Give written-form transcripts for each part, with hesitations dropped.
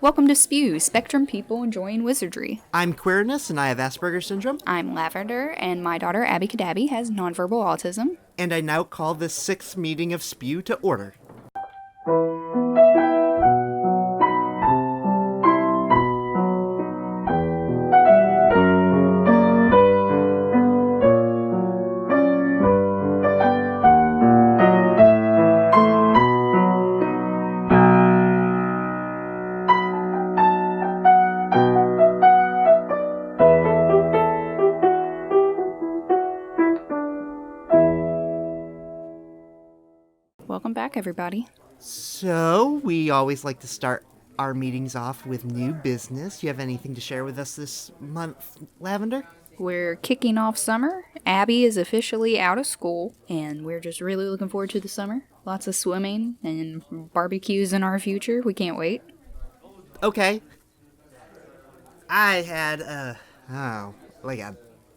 Welcome to SPEW, Spectrum People Enjoying Wizardry. I'm Queerness, and I have Asperger's syndrome. I'm Lavender, and my daughter Abby Cadabby has nonverbal autism. And I now call this 6th meeting of SPEW to order. Welcome back, everybody. So, we always like to start our meetings off with new business. You have anything to share with us this month, Lavender? We're kicking off summer. Abby is officially out of school, and we're just really looking forward to the summer. Lots of swimming and barbecues in our future. We can't wait. Okay. I had a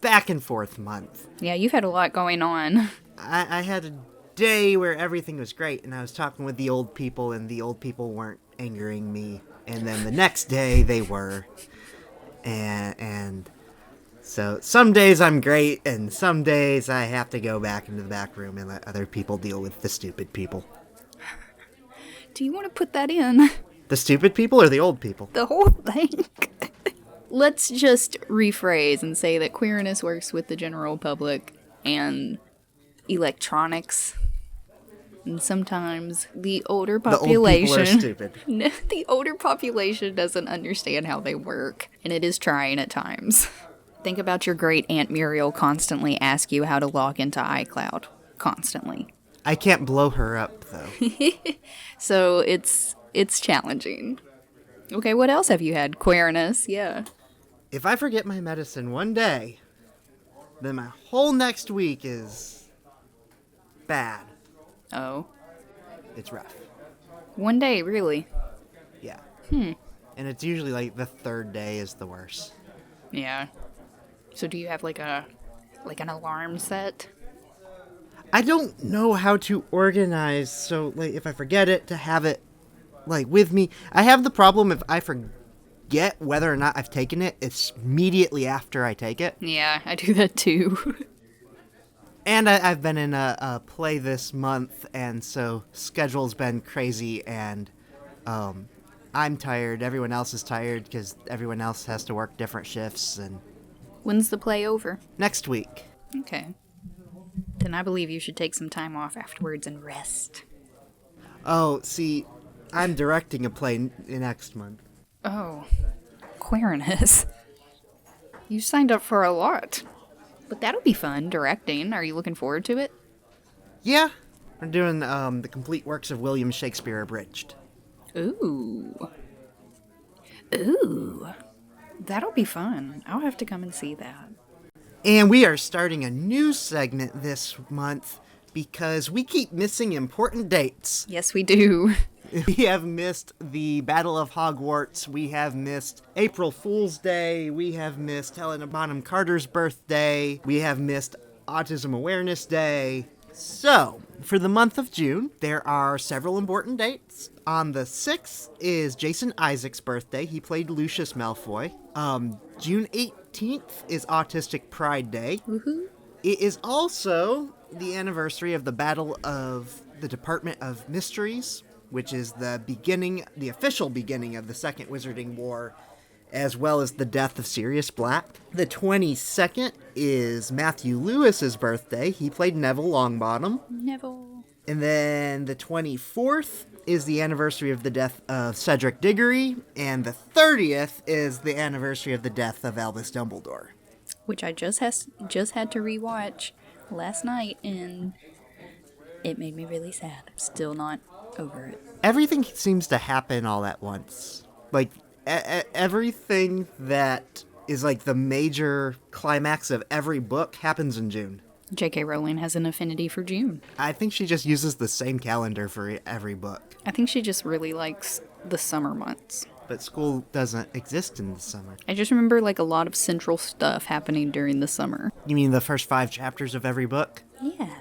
back and forth month. Yeah, you've had a lot going on. I had a day where everything was great, and I was talking with the old people, and the old people weren't angering me. And then the next day, they were. And so some days I'm great, and some days I have to go back into the back room and let other people deal with the stupid people. Do you want to put that in? The stupid people or the old people? The whole thing. Let's just rephrase and say that queerness works with the general public and electronics. And sometimes the older population... The old people are stupid. The older population doesn't understand how they work, and it is trying at times. Think about your great Aunt Muriel constantly ask you how to log into iCloud. Constantly. I can't blow her up, though. So it's challenging. Okay, what else have you had? Queerness, yeah. If I forget my medicine one day, then my whole next week is bad. Oh. It's rough. One day, really? Yeah. And it's usually like the third day is the worst. Yeah. So do you have like an alarm set? I don't know how to organize, so like if I forget it, to have it like with me. I have the problem if I forget whether or not I've taken it, it's immediately after I take it. Yeah, I do that too. And I've been in a play this month, and so schedule's been crazy, and I'm tired. Everyone else is tired because everyone else has to work different shifts. And When's the play over? next week. Okay. Then I believe you should take some time off afterwards and rest. Oh, see, I'm directing a play next month. Oh, queerness. You signed up for a lot. But that'll be fun, directing. Are you looking forward to it? Yeah, we're doing the complete works of William Shakespeare abridged. Ooh. Ooh. That'll be fun. I'll have to come and see that. And we are starting a new segment this month because we keep missing important dates. Yes, we do. We have missed the Battle of Hogwarts. We have missed April Fool's Day. We have missed Helena Bonham Carter's birthday. We have missed Autism Awareness Day. So, for the month of June, there are several important dates. On the 6th is Jason Isaac's birthday. He played Lucius Malfoy. June 18th is Autistic Pride Day. Woohoo. It is also the anniversary of the Battle of the Department of Mysteries, which is the official beginning of the Second Wizarding War, as well as the death of Sirius Black. The 22nd is Matthew Lewis's birthday. He played Neville Longbottom. Neville. And then the 24th is the anniversary of the death of Cedric Diggory, and the 30th is the anniversary of the death of Albus Dumbledore. Which I just had to rewatch last night, and it made me really sad. I'm still not over it. Everything seems to happen all at once. Like, everything that is like the major climax of every book happens in June. J.K. Rowling has an affinity for June. I think she just uses the same calendar for every book. I think she just really likes the summer months. But school doesn't exist in the summer. I just remember like a lot of central stuff happening during the summer. You mean the first 5 chapters of every book? Yeah.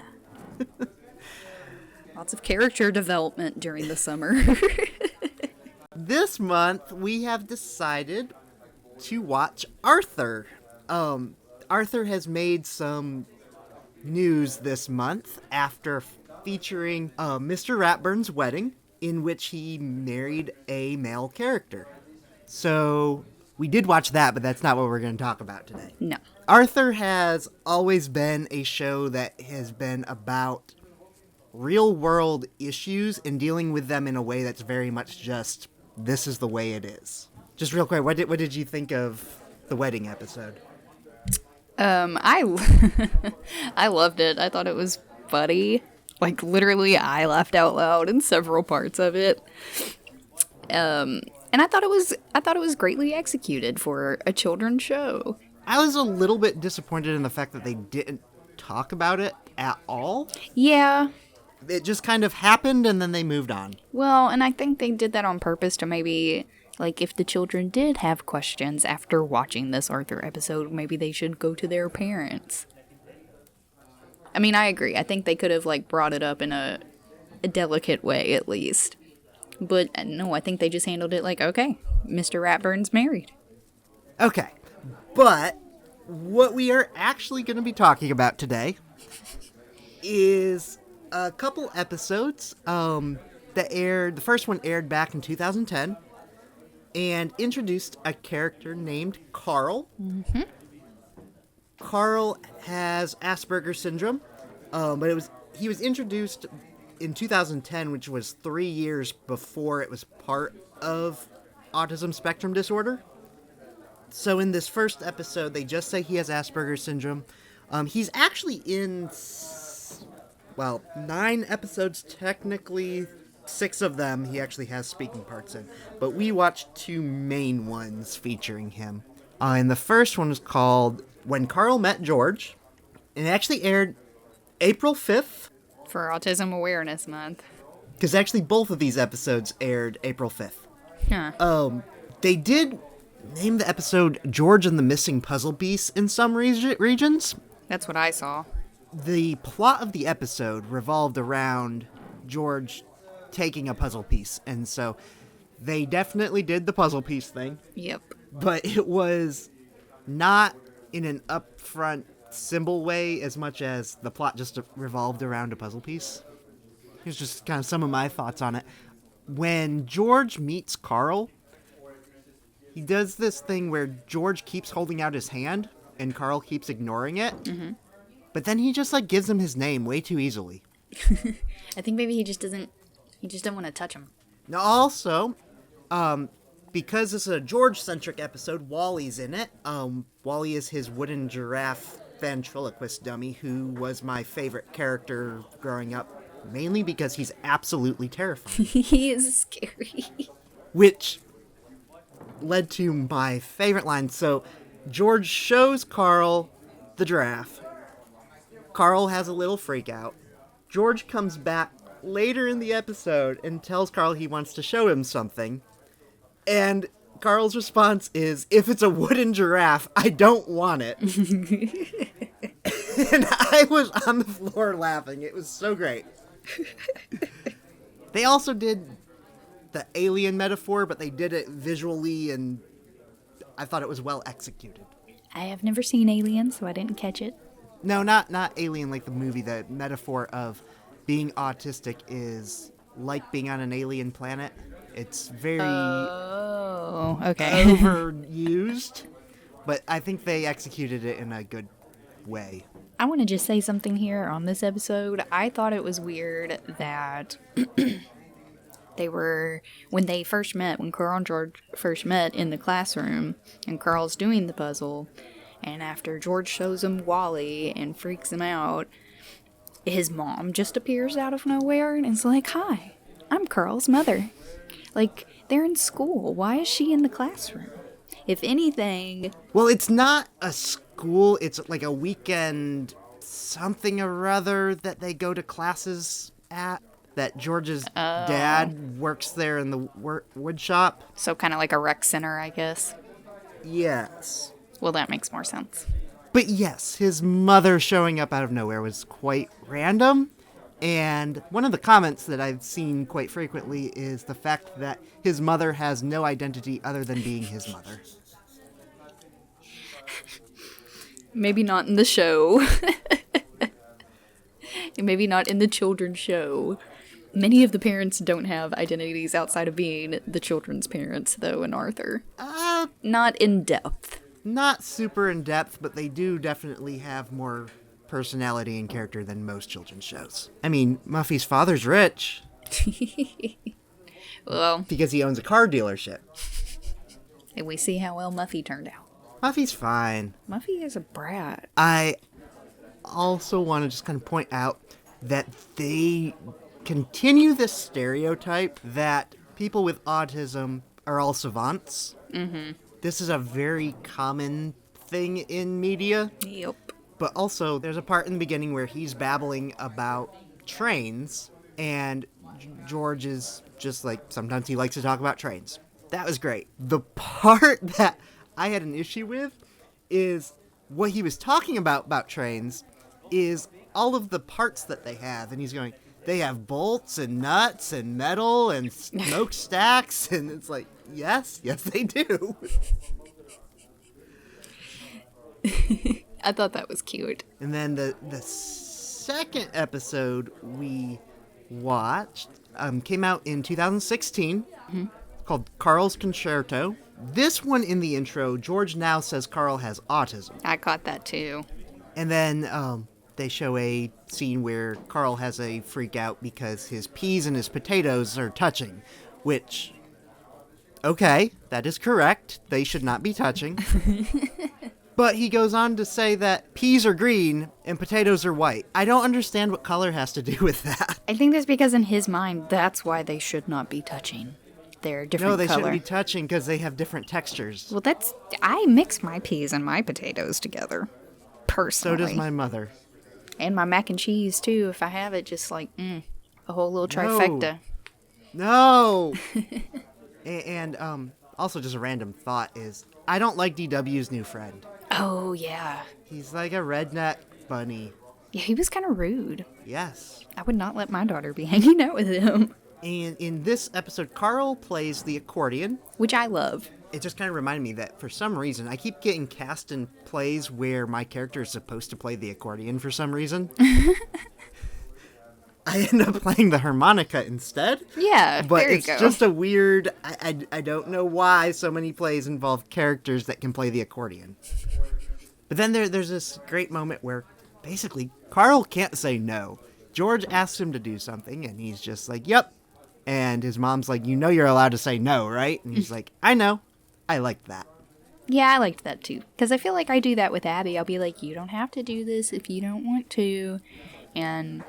Lots of character development during the summer. This month, we have decided to watch Arthur. Arthur has made some news this month after featuring Mr. Ratburn's wedding, in which he married a male character. So, we did watch that, but that's not what we're going to talk about today. No. Arthur has always been a show that has been about real-world issues and dealing with them in a way that's very much just, this is the way it is. Just real quick, what did you think of the wedding episode? I I loved it. I thought it was funny. Like, literally, I laughed out loud in several parts of it. And I thought it was greatly executed for a children's show. I was a little bit disappointed in the fact that they didn't talk about it at all. Yeah. It just kind of happened and then they moved on. Well, and I think they did that on purpose to maybe, like, if the children did have questions after watching this Arthur episode, maybe they should go to their parents. I mean, I agree. I think they could have, like, brought it up in a delicate way, at least. But, no, I think they just handled it like, okay, Mr. Ratburn's married. Okay, but what we are actually going to be talking about today is a couple episodes that aired. The first one aired back in 2010 and introduced a character named Carl. Mm-hmm. Carl has Asperger's syndrome, but he was introduced in 2010, which was 3 years before it was part of autism spectrum disorder. So in this first episode, they just say he has Asperger's syndrome. He's actually in, 9 episodes technically. 6 of them he actually has speaking parts in. But we watched 2 main ones featuring him. And the first one was called When Carl Met George. And it actually aired April 5th. For Autism Awareness Month. Because actually both of these episodes aired April 5th. Huh. They did name the episode George and the Missing Puzzle Piece in some regions. That's what I saw. The plot of the episode revolved around George taking a puzzle piece, and so they definitely did the puzzle piece thing. Yep. But it was not in an upfront symbol way as much as the plot just revolved around a puzzle piece. Here's just kind of some of my thoughts on it. When George meets Carl, he does this thing where George keeps holding out his hand and Carl keeps ignoring it. Mm-hmm. But then he just like gives him his name way too easily. I think maybe he just doesn't want to touch him. Now also, because this is a George-centric episode, Wally's in it. Wally is his wooden giraffe ventriloquist dummy, who was my favorite character growing up, mainly because he's absolutely terrifying. He is scary. Which led to my favorite line. So, George shows Carl the giraffe. Carl has a little freak out. George comes back later in the episode and tells Carl he wants to show him something. And Carl's response is, if it's a wooden giraffe, I don't want it. And I was on the floor laughing. It was so great. They also did the alien metaphor, but they did it visually, and I thought it was well executed. I have never seen Alien, so I didn't catch it. No, not Alien like the movie. The metaphor of being autistic is like being on an alien planet. It's very overused, but I think they executed it in a good way. I want to just say something here on this episode. I thought it was weird that when Carl and George first met in the classroom, and Carl's doing the puzzle, and after George shows him Wally and freaks him out, his mom just appears out of nowhere and is like, "Hi, I'm Carl's mother." Like, they're in school. Why is she in the classroom? If anything... Well, it's not a school. It's like a weekend something or other that they go to classes at. That George's dad works there in the wood shop. So kind of like a rec center, I guess. Yes. Well, that makes more sense. But yes, his mother showing up out of nowhere was quite random. And one of the comments that I've seen quite frequently is the fact that his mother has no identity other than being his mother. Maybe not in the show. Maybe not in the children's show. Many of the parents don't have identities outside of being the children's parents, though, in Arthur. Not in depth. Not super in depth, but they do definitely have more personality and character than most children's shows. I mean, Muffy's father's rich. Well, because he owns a car dealership. And we see how well Muffy turned out. Muffy's fine. Muffy is a brat. I also want to just kind of point out that they continue this stereotype that people with autism are all savants. Mm-hmm. This is a very common thing in media. Yep. But also, there's a part in the beginning where he's babbling about trains, and George is just like, sometimes he likes to talk about trains. That was great. The part that I had an issue with is what he was talking about trains is all of the parts that they have. And he's going, they have bolts and nuts and metal and smokestacks. And it's like, yes, they do. I thought that was cute. And then the second episode we watched came out in 2016, called Carl's Concerto. This one in the intro, George now says Carl has autism. I caught that too. And then they show a scene where Carl has a freak out because his peas and his potatoes are touching, which, okay, that is correct. They should not be touching. But he goes on to say that peas are green and potatoes are white. I don't understand what color has to do with that. I think that's because in his mind, that's why they should not be touching. They're different No, they color. shouldn't be touching because they have different textures. Well, I mix my peas and my potatoes together, personally. So does my mother. And my mac and cheese, too, if I have it, just like, a whole little trifecta. No! and also just a random thought is, I don't like DW's new friend. Oh, yeah. He's like a redneck bunny. Yeah, he was kind of rude. Yes. I would not let my daughter be hanging out with him. And in this episode, Carl plays the accordion. Which I love. It just kind of reminded me that for some reason, I keep getting cast in plays where my character is supposed to play the accordion for some reason. I end up playing the harmonica instead. Yeah, but there you it's go. just a weird... I don't know why so many plays involve characters that can play the accordion. But then there's this great moment where basically Carl can't say no. George asks him to do something, and he's just like, yep. And his mom's like, you know you're allowed to say no, right? And he's like, I know. I liked that. Yeah, I liked that too. Because I feel like I do that with Abby. I'll be like, you don't have to do this if you don't want to. And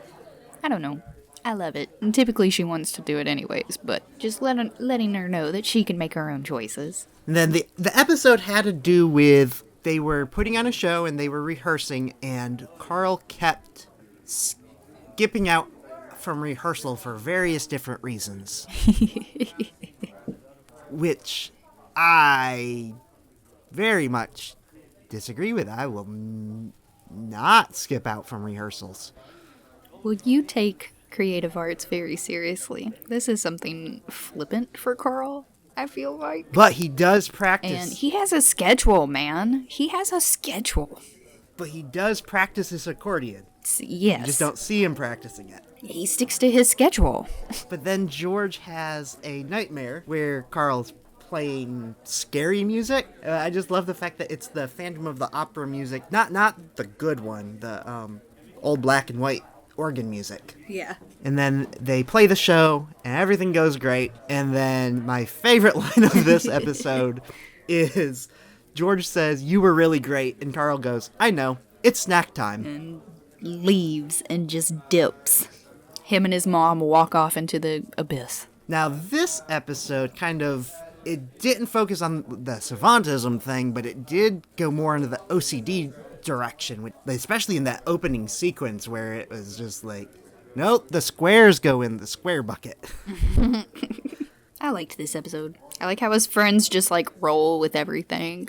I don't know. I love it. And typically she wants to do it anyways. But just letting her know that she can make her own choices. And then the episode had to do with they were putting on a show and they were rehearsing. And Carl kept skipping out from rehearsal for various different reasons. Which I very much disagree with. I will not skip out from rehearsals. Well, you take creative arts very seriously. This is something flippant for Carl, I feel like. But he does practice. And he has a schedule, man. He has a schedule. But he does practice his accordion. Yes. You just don't see him practicing it. He sticks to his schedule. But then George has a nightmare where Carl's playing scary music. I just love the fact that it's the Phantom of the Opera music. Not the good one. The old black and white organ music. Yeah. And then they play the show, and everything goes great. And then my favorite line of this episode is George says, "You were really great." And Carl goes, "I know. It's snack time." And leaves and just dips. Him and his mom walk off into the abyss. Now, this episode it didn't focus on the savantism thing, but it did go more into the OCD direction, especially in that opening sequence where it was just like, nope, the squares go in the square bucket. I liked this episode. I like how his friends just like roll with everything.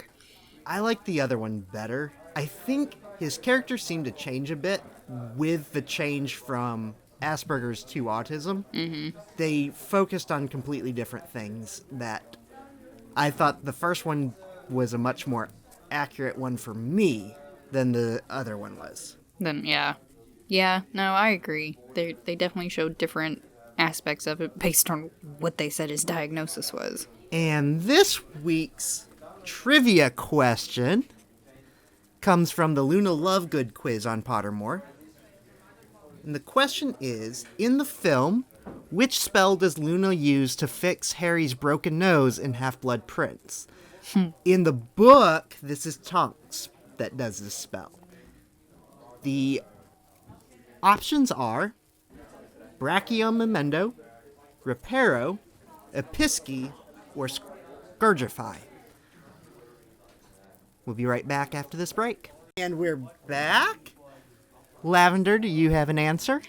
I like the other one better. I think his character seemed to change a bit with the change from Asperger's to autism. They focused on completely different things that I thought the first one was a much more accurate one for me than the other one was. Then, yeah. Yeah, no, I agree. They definitely showed different aspects of it based on what they said his diagnosis was. And this week's trivia question comes from the Luna Lovegood quiz on Pottermore. And the question is, in the film, which spell does Luna use to fix Harry's broken nose in Half-Blood Prince? In the book, this is Tonks that does this spell. The options are Brachiomemendo, Reparo, Episci, or Scourgify. We'll be right back after this break. And we're back. Lavender, do you have an answer?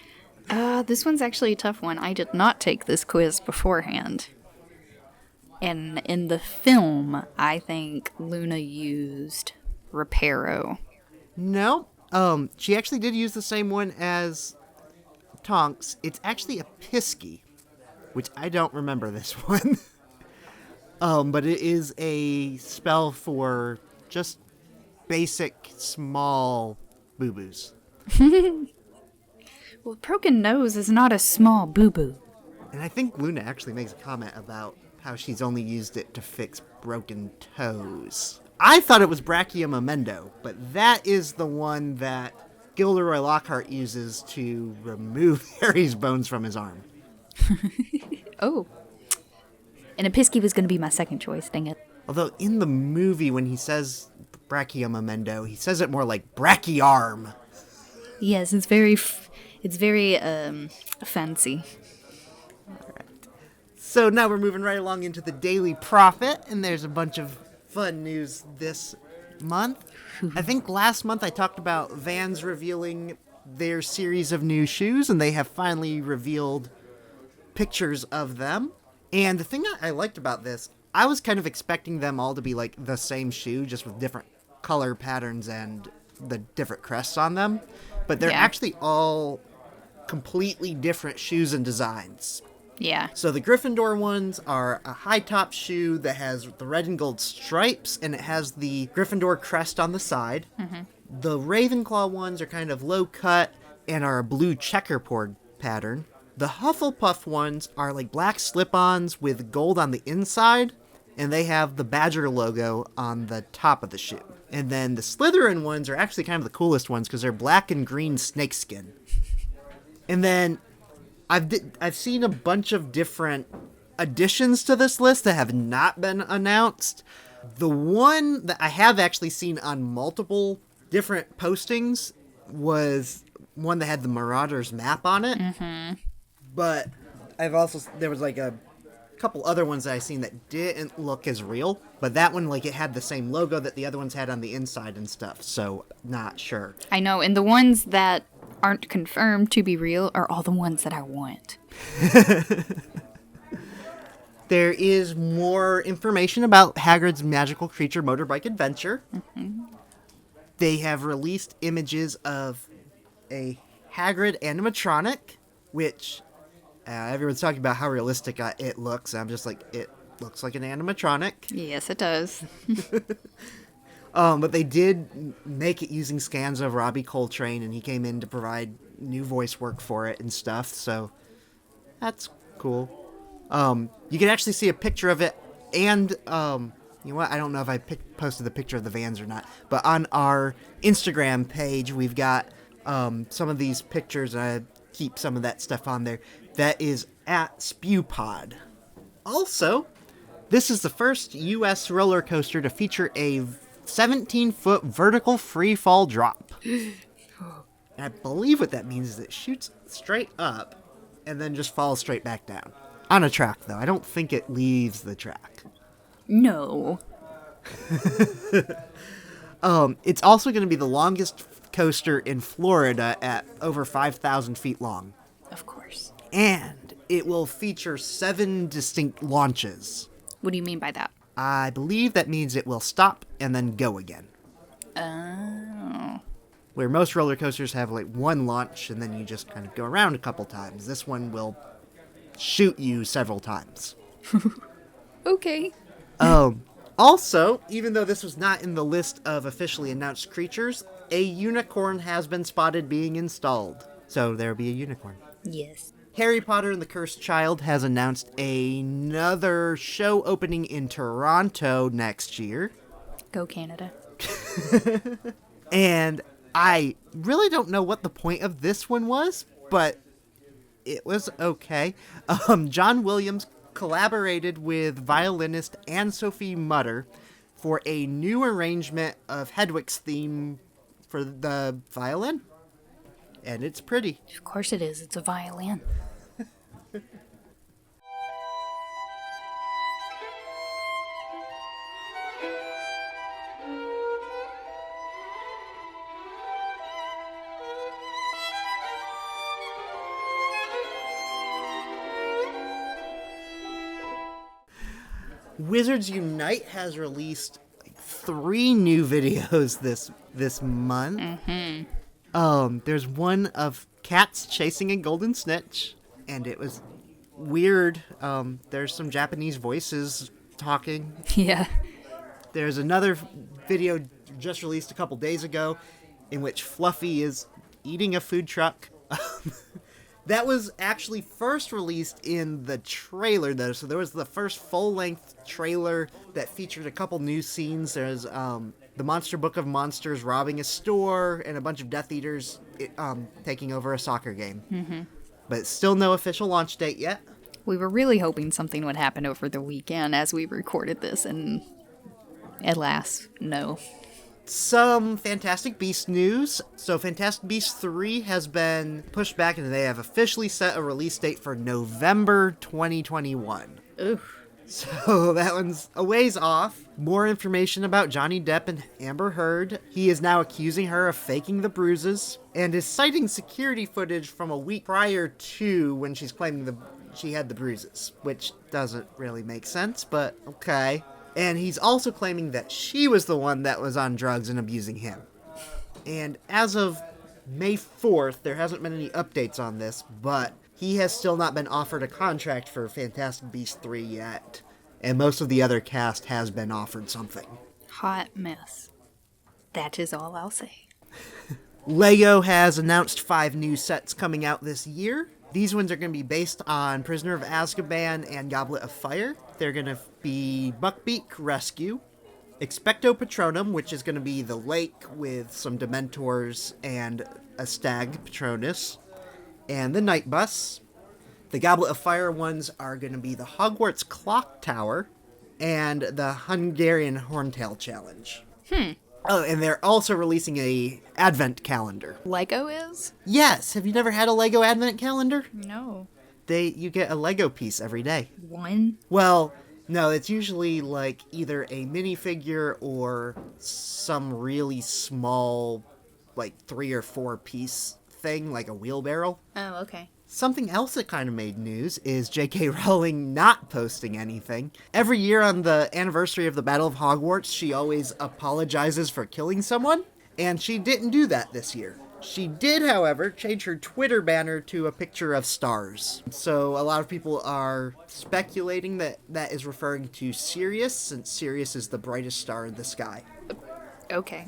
This one's actually a tough one. I did not take this quiz beforehand. And in the film, I think Luna used Reparo. No. She actually did use the same one as Tonks. It's actually Episci, which I don't remember this one. But it is a spell for just basic, small boo-boos. Well, broken nose is not a small boo-boo. And I think Luna actually makes a comment about how she's only used it to fix broken toes. I thought it was Brachiomemendo, but that is the one that Gilderoy Lockhart uses to remove Harry's bones from his arm. Oh. And Episci was going to be my second choice, dang it. Although in the movie, when he says Brachiomemendo, he says it more like Brachiarm. Yes, it's very fancy. So now we're moving right along into the Daily Prophet, and there's a bunch of fun news this month. I think last month I talked about Vans revealing their series of new shoes, and they have finally revealed pictures of them. And the thing that I liked about this, I was kind of expecting them all to be like the same shoe, just with different color patterns and the different crests on them. But they're actually all completely different shoes and designs. Yeah. So the Gryffindor ones are a high-top shoe that has the red and gold stripes, and it has the Gryffindor crest on the side. Mm-hmm. The Ravenclaw ones are kind of low-cut and are a blue checkerboard pattern. The Hufflepuff ones are like black slip-ons with gold on the inside, and they have the Badger logo on the top of the shoe. And then the Slytherin ones are actually kind of the coolest ones because they're black and green snakeskin. And then I've seen a bunch of different additions to this list that have not been announced. The one that I have actually seen on multiple different postings was one that had the Marauders map on it. Mm-hmm. But there was like a couple other ones that I seen that didn't look as real. But that one, like, it had the same logo that the other ones had on the inside and stuff. So, not sure. I know, and the ones that aren't confirmed to be real are all the ones that I want. There is more information about Hagrid's Magical Creature Motorbike Adventure. Mm-hmm. They have released images of a Hagrid animatronic, which everyone's talking about how realistic it looks. I'm just like, it looks like an animatronic. Yes, it does. But they did make it using scans of Robbie Coltrane, and he came in to provide new voice work for it and stuff, so that's cool. You can actually see a picture of it, and, you know what, I don't know if I posted the picture of the Vans or not, but on our Instagram page, we've got some of these pictures, and I keep some of that stuff on there. That is at SPEWpod. Also, this is the first U.S. roller coaster to feature a 17-foot vertical free fall drop. And I believe what that means is it shoots straight up and then just falls straight back down. On a track, though. I don't think it leaves the track. No. It's also going to be the longest coaster in Florida at over 5,000 feet long. Of course. And it will feature 7 distinct launches. What do you mean by that? I believe that means it will stop and then go again. Oh. where most roller coasters have like one launch and then you just kind of go around a couple times. This one will shoot you several times. Okay. Also, even though this was not in the list of officially announced creatures, a unicorn has been spotted being installed. So there'll be a unicorn. Yes. Harry Potter and the Cursed Child has announced another show opening in Toronto next year. Go Canada. And I really don't know what the point of this one was, but it was okay. John Williams collaborated with violinist Anne-Sophie Mutter for a new arrangement of Hedwig's theme for the violin. And it's pretty. Of course it is. It's a violin. Wizards Unite has released 3 new videos this month. There's one of cats chasing a golden snitch, and it was weird. There's some Japanese voices talking. Yeah. There's another video just released a couple days ago in which Fluffy is eating a food truck. That was actually first released in the trailer, though. So there was the first full-length trailer that featured a couple new scenes. There's the Monster Book of Monsters robbing a store and a bunch of Death Eaters taking over a soccer game. Mm-hmm. But still no official launch date yet. We were really hoping something would happen over the weekend as we recorded this, and alas, no. Some Fantastic Beasts news. So Fantastic Beasts 3 has been pushed back, and they have officially set a release date for November 2021. Oof. So that one's a ways off. More information about Johnny Depp and Amber Heard. He is now accusing her of faking the bruises, and is citing security footage from a week prior to when she's claiming she had the bruises, which doesn't really make sense, but okay. And he's also claiming that she was the one that was on drugs and abusing him. And as of May 4th, there hasn't been any updates on this, but he has still not been offered a contract for Fantastic Beasts 3 yet. And most of the other cast has been offered something. Hot mess. That is all I'll say. Lego has announced 5 new sets coming out this year. These ones are going to be based on Prisoner of Azkaban and Goblet of Fire. They're going to be Buckbeak Rescue, Expecto Patronum, which is going to be the lake with some Dementors and a Stag Patronus, and the Night Bus. The Goblet of Fire ones are going to be the Hogwarts Clock Tower and the Hungarian Horntail Challenge. Oh, and they're also releasing a advent calendar. Lego is? Yes. Have you never had a Lego advent calendar? No. You get a Lego piece every day. One? Well, no, it's usually like either a minifigure or some really small, like 3 or 4 piece thing, like a wheelbarrow. Oh, okay. Something else that kind of made news is J.K. Rowling not posting anything. Every year on the anniversary of the Battle of Hogwarts, she always apologizes for killing someone, and she didn't do that this year. She did, however, change her Twitter banner to a picture of stars. So a lot of people are speculating that that is referring to Sirius, since Sirius is the brightest star in the sky. Okay.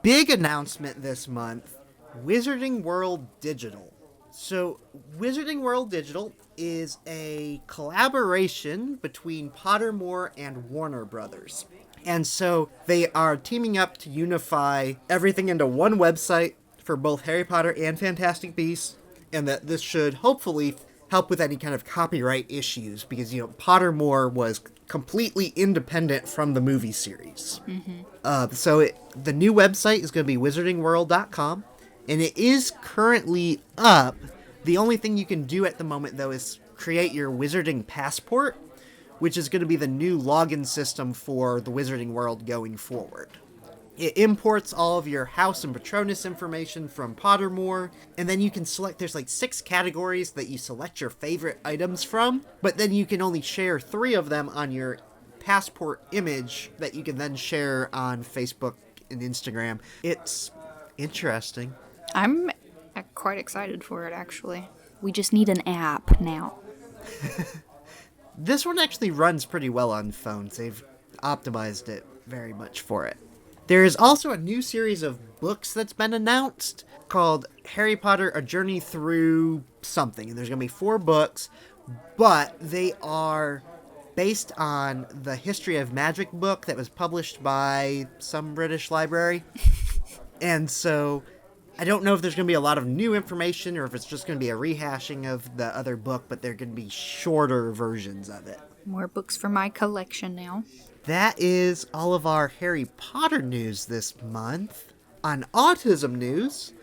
Big announcement this month. Wizarding World Digital. So, Wizarding World Digital is a collaboration between Pottermore and Warner Brothers. And so, they are teaming up to unify everything into one website for both Harry Potter and Fantastic Beasts, and that this should hopefully help with any kind of copyright issues, because, Pottermore was completely independent from the movie series. Mm-hmm. The new website is going to be wizardingworld.com. And it is currently up. The only thing you can do at the moment, though, is create your Wizarding Passport, which is going to be the new login system for the Wizarding World going forward. It imports all of your house and Patronus information from Pottermore, and then you can select, there's like 6 categories that you select your favorite items from, but then you can only share 3 of them on your passport image that you can then share on Facebook and Instagram. It's interesting. I'm quite excited for it, actually. We just need an app now. This one actually runs pretty well on phones. They've optimized it very much for it. There is also a new series of books that's been announced called Harry Potter, A Journey Through something. And there's going to be 4 books, but they are based on the History of Magic book that was published by some British library. And so I don't know if there's going to be a lot of new information or if it's just going to be a rehashing of the other book, but they're going to be shorter versions of it. More books for my collection now. That is all of our Harry Potter news this month. On autism news,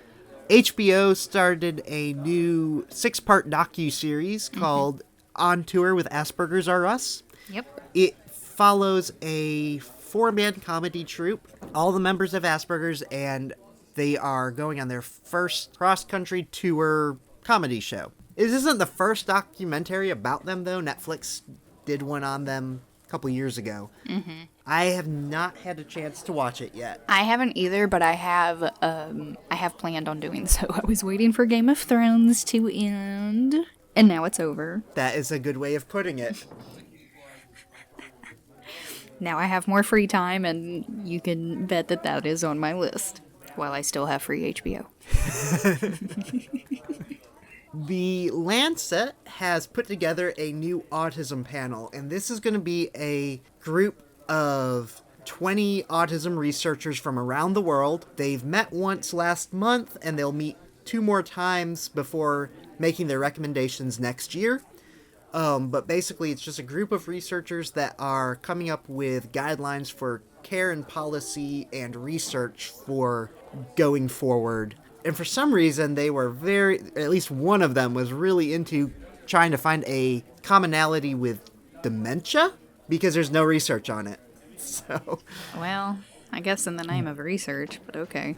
HBO started a new 6-part docu-series called On Tour with Asperger's Are Us. Yep. It follows a 4-man comedy troupe, all the members of Asperger's, and they are going on their first cross-country tour comedy show. This isn't the first documentary about them, though. Netflix did one on them a couple years ago. Mm-hmm. I have not had a chance to watch it yet. I haven't either, but I have planned on doing so. I was waiting for Game of Thrones to end, and now it's over. That is a good way of putting it. Now I have more free time, and you can bet that that is on my list, while I still have free HBO. The Lancet has put together a new autism panel, and this is going to be a group of 20 autism researchers from around the world. They've met once last month, and they'll meet 2 more times before making their recommendations next year. But basically, it's just a group of researchers that are coming up with guidelines for care and policy and research for going forward. And for some reason, they were at least one of them was really into trying to find a commonality with dementia, because there's no research on it. So, well, I guess in the name of research, but okay.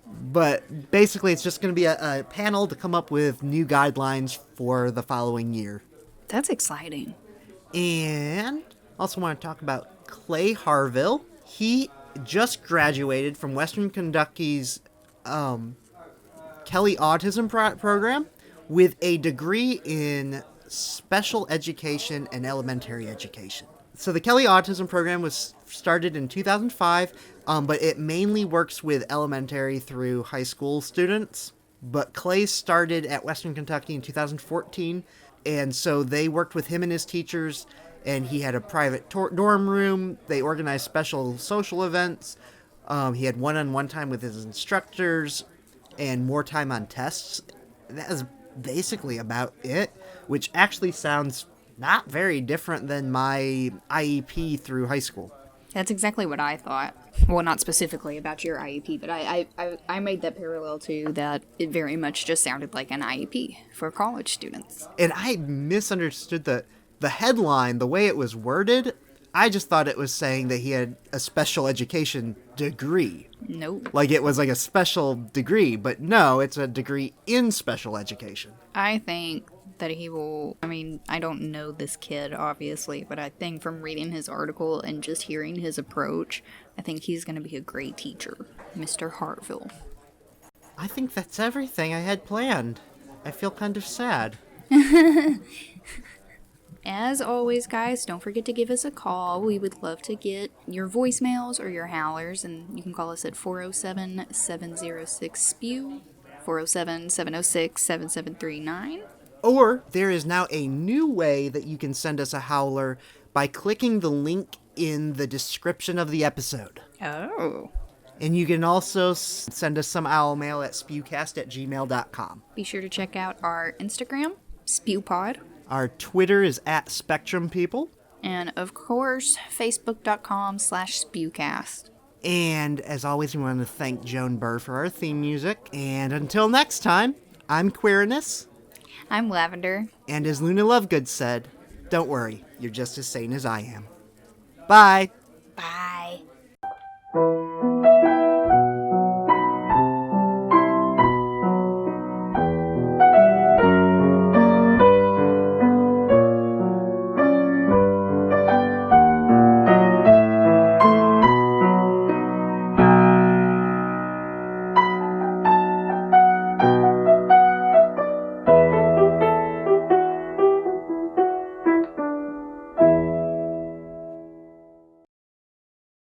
But basically, it's just going to be a panel to come up with new guidelines for the following year. That's exciting. And also want to talk about Clay Harville. He just graduated from Western Kentucky's Kelly Autism program with a degree in special education and elementary education. So the Kelly Autism program was started in 2005, but it mainly works with elementary through high school students. But Clay started at Western Kentucky in 2014, and so they worked with him and his teachers, and he had a private dorm room. They organized special social events. He had one-on-one time with his instructors and more time on tests. That is basically about it, which actually sounds not very different than my IEP through high school. That's exactly what I thought. Well, not specifically about your IEP, but I made that parallel too, that it very much just sounded like an IEP for college students. And I misunderstood the headline, the way it was worded. I just thought it was saying that he had a special education degree. Nope. Like it was like a special degree, but no, it's a degree in special education. I think that he will, I don't know this kid, obviously, but I think from reading his article and just hearing his approach, I think he's going to be a great teacher, Mr. Hartville. I think that's everything I had planned. I feel kind of sad. As always, guys, don't forget to give us a call. We would love to get your voicemails or your howlers, and you can call us at 407-706-SPEW, 407-706-7739. Or there is now a new way that you can send us a howler by clicking the link in the description of the episode. Oh. And you can also send us some owl mail at spewcast@gmail.com. Be sure to check out our Instagram, SpewPod. Our Twitter is @SpectrumPeople. And of course, Facebook.com/SpewCast. And as always, we want to thank Joan Burr for our theme music. And until next time, I'm Queerness. I'm Lavender. And as Luna Lovegood said, don't worry, you're just as sane as I am. Bye. Bye.